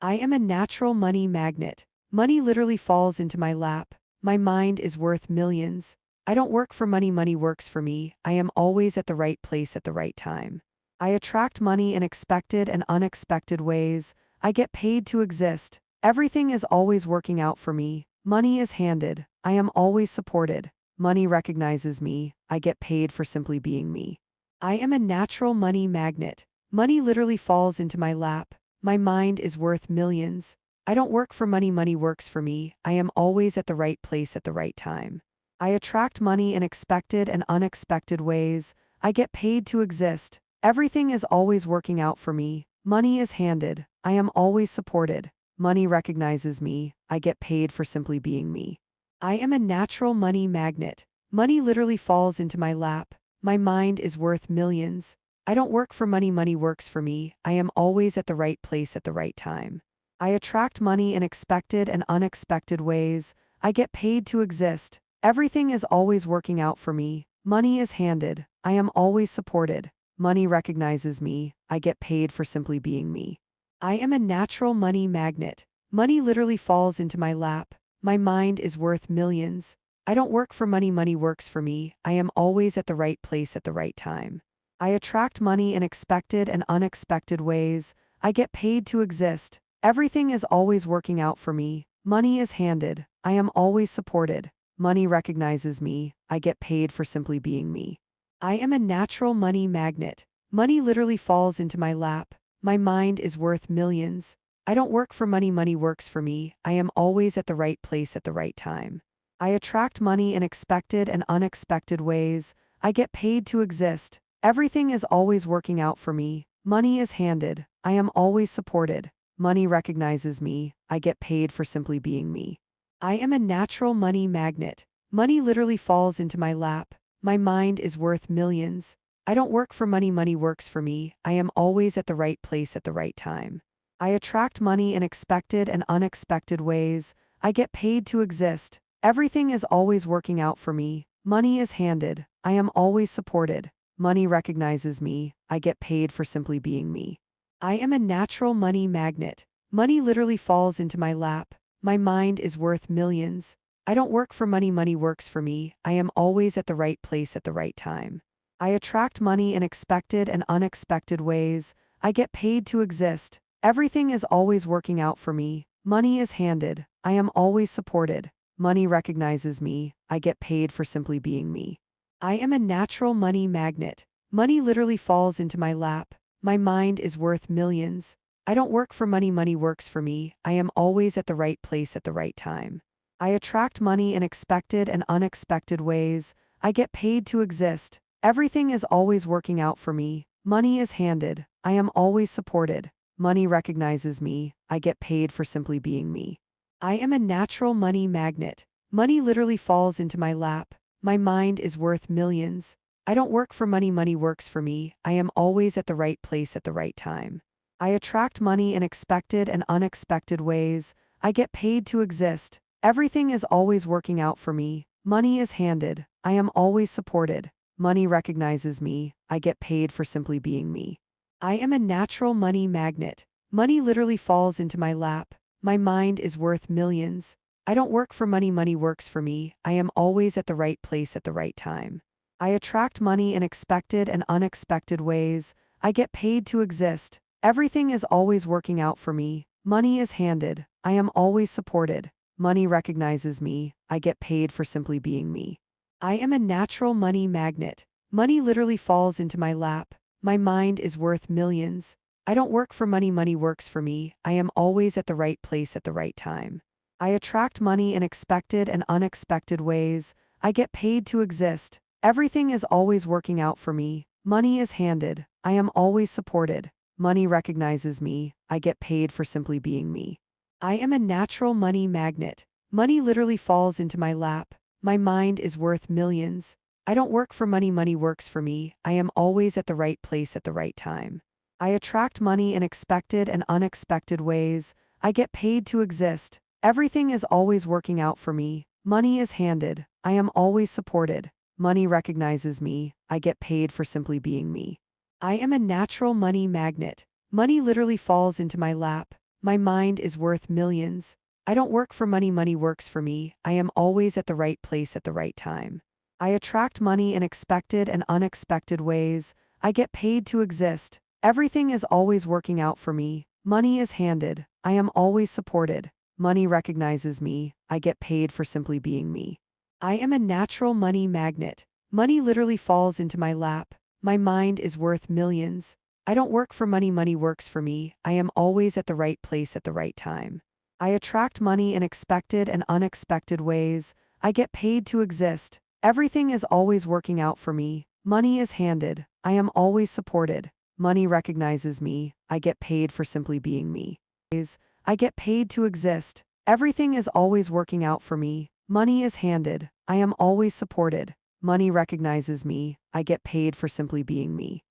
I am a natural money magnet. Money literally falls into my lap. My mind is worth millions. I don't work for money, money works for me. I am always at the right place at the right time. I attract money in expected and unexpected ways. I get paid to exist. Everything is always working out for me. Money is handed. I am always supported. Money recognizes me. I get paid for simply being me. I am a natural money magnet. Money literally falls into my lap. My mind is worth millions. I don't work for money, money works for me. I am always at the right place at the right time. I attract money in expected and unexpected ways. I get paid to exist. Everything is always working out for me. Money is handed. I am always supported. Money recognizes me. I get paid for simply being me. I am a natural money magnet. Money literally falls into my lap. My mind is worth millions. I don't work for money, money works for me. I am always at the right place at the right time. I attract money in expected and unexpected ways. I get paid to exist. Everything is always working out for me. Money is handed. I am always supported. Money recognizes me. I get paid for simply being me. I am a natural money magnet. Money literally falls into my lap. My mind is worth millions. I don't work for money, money works for me. I am always at the right place at the right time. I attract money in expected and unexpected ways. I get paid to exist. Everything is always working out for me. Money is handed. I am always supported. Money recognizes me. I get paid for simply being me. I am a natural money magnet. Money literally falls into my lap. My mind is worth millions. I don't work for money, money works for me. I am always at the right place at the right time. I attract money in expected and unexpected ways. I get paid to exist. Everything is always working out for me. Money is handed. I am always supported. Money recognizes me. I get paid for simply being me. I am a natural money magnet. Money literally falls into my lap. My mind is worth millions. I don't work for money, money works for me. I am always at the right place at the right time. I attract money in expected and unexpected ways. I get paid to exist. Everything is always working out for me. Money is handed. I am always supported. Money recognizes me. I get paid for simply being me. I am a natural money magnet. Money literally falls into my lap. My mind is worth millions. I don't work for money, money works for me. I am always at the right place at the right time. I attract money in expected and unexpected ways. I get paid to exist. Everything is always working out for me. Money is handed. I am always supported. Money recognizes me. I get paid for simply being me. I am a natural money magnet. Money literally falls into my lap. My mind is worth millions. I don't work for money, money works for me. I am always at the right place at the right time. I attract money in expected and unexpected ways. I get paid to exist. Everything is always working out for me. Money is handed. I am always supported. Money recognizes me. I get paid for simply being me. I am a natural money magnet. Money literally falls into my lap. My mind is worth millions. I don't work for money, money works for me. I am always at the right place at the right time. I attract money in expected and unexpected ways. I get paid to exist. Everything is always working out for me. Money is handed. I am always supported. Money recognizes me. I get paid for simply being me. I am a natural money magnet. Money literally falls into my lap. My mind is worth millions. I don't work for money, money works for me. I am always at the right place at the right time. I attract money in expected and unexpected ways. I get paid to exist. Everything is always working out for me. Money is handed. I am always supported. Money recognizes me. I get paid for simply being me. I am a natural money magnet. Money literally falls into my lap. My mind is worth millions. I don't work for money, money works for me. I am always at the right place at the right time. I attract money in expected and unexpected ways. I get paid to exist. Everything is always working out for me. Money is handed. I am always supported. Money recognizes me. I get paid for simply being me. I am a natural money magnet. Money literally falls into my lap. My mind is worth millions. I don't work for money, money works for me. I am always at the right place at the right time. I attract money in expected and unexpected ways. I get paid to exist. Everything is always working out for me. Money is handed. I am always supported. Money recognizes me. I get paid for simply being me. I am a natural money magnet. Money literally falls into my lap. My mind is worth millions. I don't work for money, money works for me. I am always at the right place at the right time. I attract money in expected and unexpected ways. I get paid to exist. Everything is always working out for me. Money is handed. I am always supported. Money recognizes me. I get paid for simply being me. I am a natural money magnet. Money literally falls into my lap. My mind is worth millions. I don't work for money, money works for me. I am always at the right place at the right time. I attract money in expected and unexpected ways. I get paid to exist. Everything is always working out for me. Money is handed. I am always supported. Money recognizes me. I get paid for simply being me. I get paid to exist. Everything is always working out for me. Money is handed. I am always supported. Money recognizes me. I get paid for simply being me.